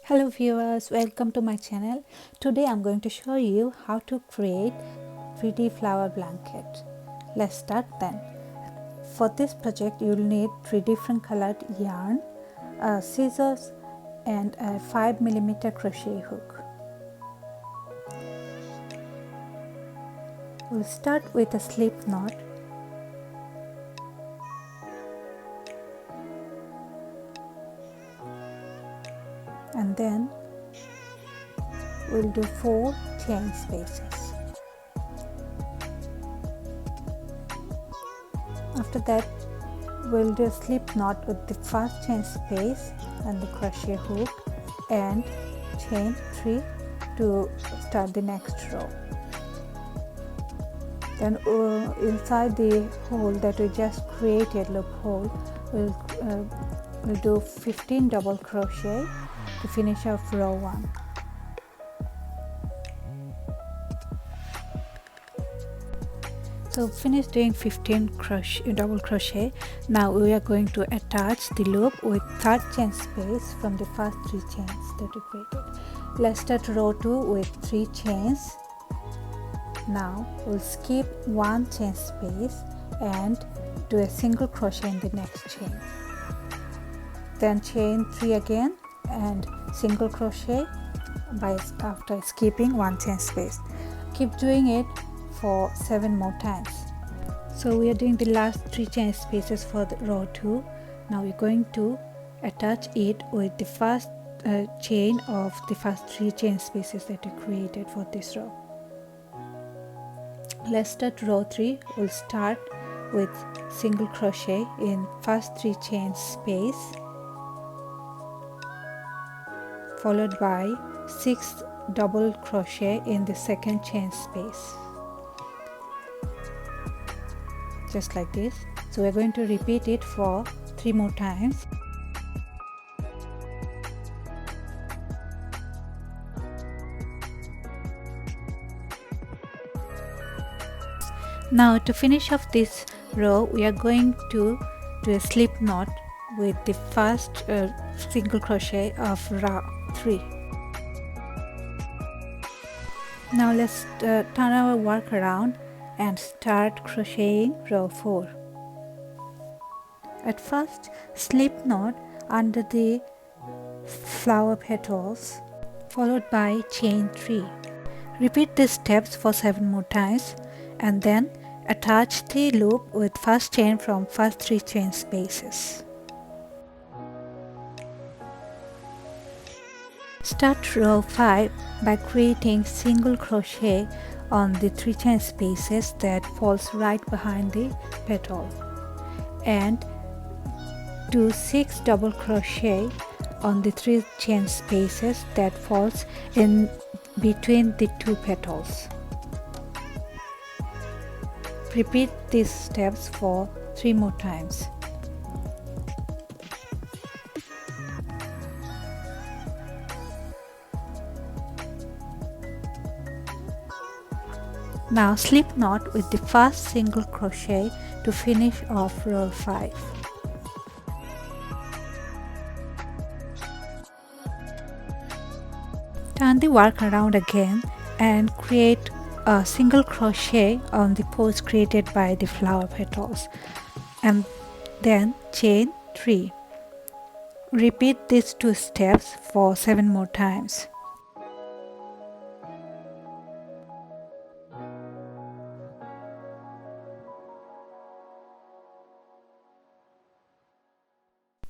Hello viewers, welcome to my channel. Today I'm going to show you how to create pretty flower blanket. Let's start then. For this project you'll need 3 different colored yarn, scissors and a 5mm crochet hook. We'll start with a slip knot. And then we'll do 4 chain spaces. After that we'll do a slip knot with the first chain space and the crochet hook and chain 3 to start the next row. Then inside the hole that we just created, loophole, we'll do 15 double crochet to finish off row 1. So finish doing 15 double crochet. Now we are going to attach the loop with third chain space from the first 3 chains that we created. Let's start row 2 with 3 chains. Now we'll skip 1 chain space and do a single crochet in the next chain. Then chain 3 again and single crochet after skipping 1 chain space. Keep doing it for 7 more times. So we are doing the last 3 chain spaces for the row 2. Now we're going to attach it with the first chain of the first 3 chain spaces that we created for this row. Let's start row 3. We'll start with single crochet in first 3 chain space, followed by 6 double crochet in the second chain space, just like this. So we're going to repeat it for 3 more times. Now to finish off this row we are going to do a slip knot with the first single crochet of row 3. Now let's turn our work around and start crocheting row 4. At first slip knot under the flower petals, followed by chain 3. Repeat these steps for 7 more times and then attach the loop with first chain from first 3 chain spaces. Start row 5 by creating single crochet on the 3 chain spaces that falls right behind the petal, and do 6 double crochet on the 3 chain spaces that falls in between the 2 petals. Repeat these steps for 3 more times. Now slip knot with the first single crochet to finish off row 5. Turn the work around again and create a single crochet on the post created by the flower petals, and then chain 3. Repeat these 2 steps for 7 more times.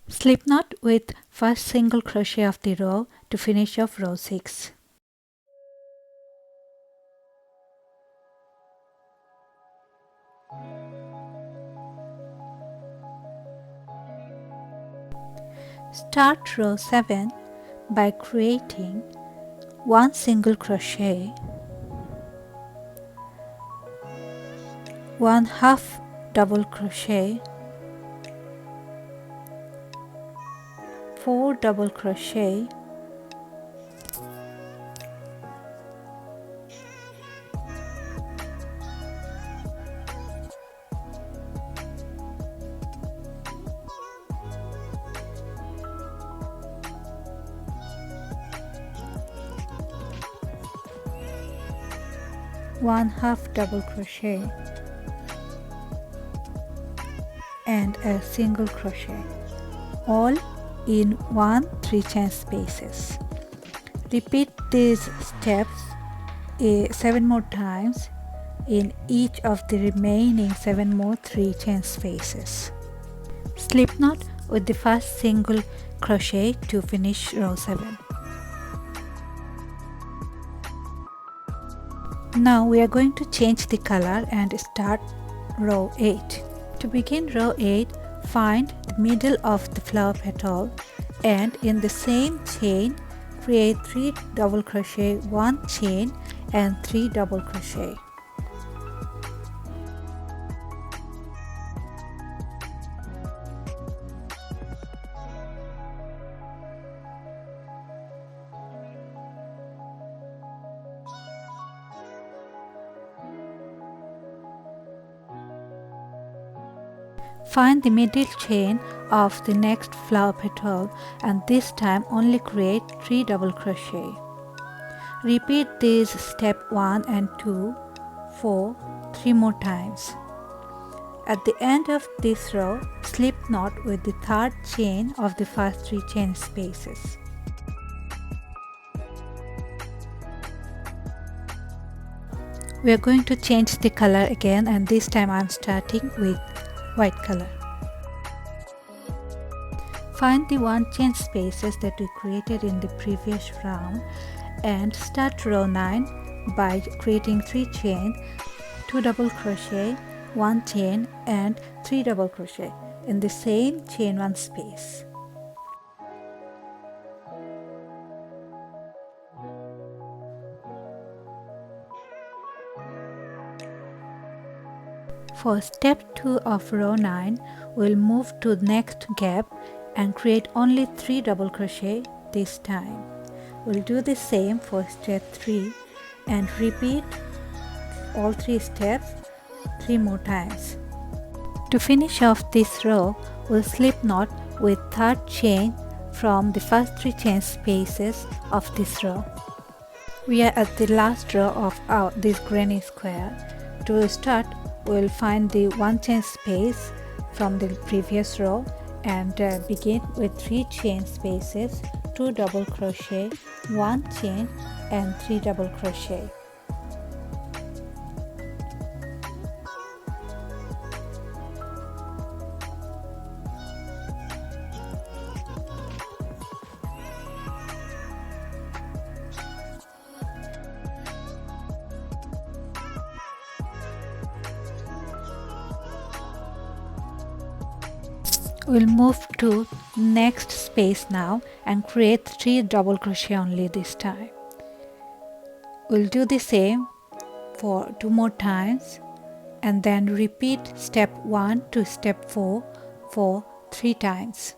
Slip knot with first single crochet of the row to finish off row 6. Start row 7 by creating 1 single crochet, 1 half double crochet, 4 double crochet, 1 half double crochet and a single crochet, all in 1 3-chain spaces. Repeat these steps 7 more times in each of the remaining 7 more 3-chain spaces. Slip knot with the first single crochet to finish row 7. Now we are going to change the color and start row 8. To begin row 8, find the middle of the flower petal and in the same chain create 3 double crochet, 1 chain and 3 double crochet. Find the middle chain of the next flower petal and this time only create 3 double crochet. Repeat this step 1 and 2 for 3 more times. At the end of this row, slip knot with the third chain of the first 3 chain spaces. We are going to change the color again and this time I am starting with white color. Find the 1 chain spaces that we created in the previous round and start row 9 by creating 3 chain, 2 double crochet, 1 chain and 3 double crochet in the same chain 1 space. For step 2 of row 9, we'll move to the next gap and create only 3 double crochet this time. We'll do the same for step 3 and repeat all 3 steps 3 more times. To finish off this row, we'll slip knot with third chain from the first 3 chain spaces of this row. We are at the last row of this granny square. To start, we'll find the 1 chain space from the previous row and begin with 3 chain spaces, 2 double crochet, 1 chain and 3 double crochet. We'll move to next space now and create 3 double crochet only this time. We'll do the same for 2 more times and then repeat step 1 to step 4 for 3 times.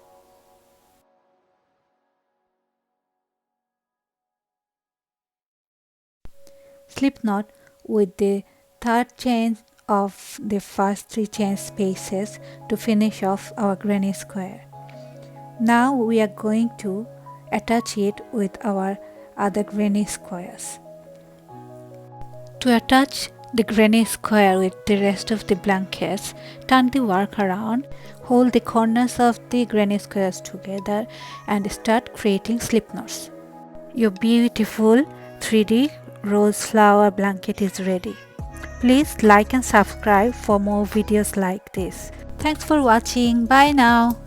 Slip knot with the third chain of the first 3 chain spaces to finish off our granny square. Now we are going to attach it with our other granny squares. To attach the granny square with the rest of the blankets, turn the work around, hold the corners of the granny squares together and start creating slip knots. Your beautiful 3D rose flower blanket is ready. Please like and subscribe for more videos like this. Thanks for watching. Bye now.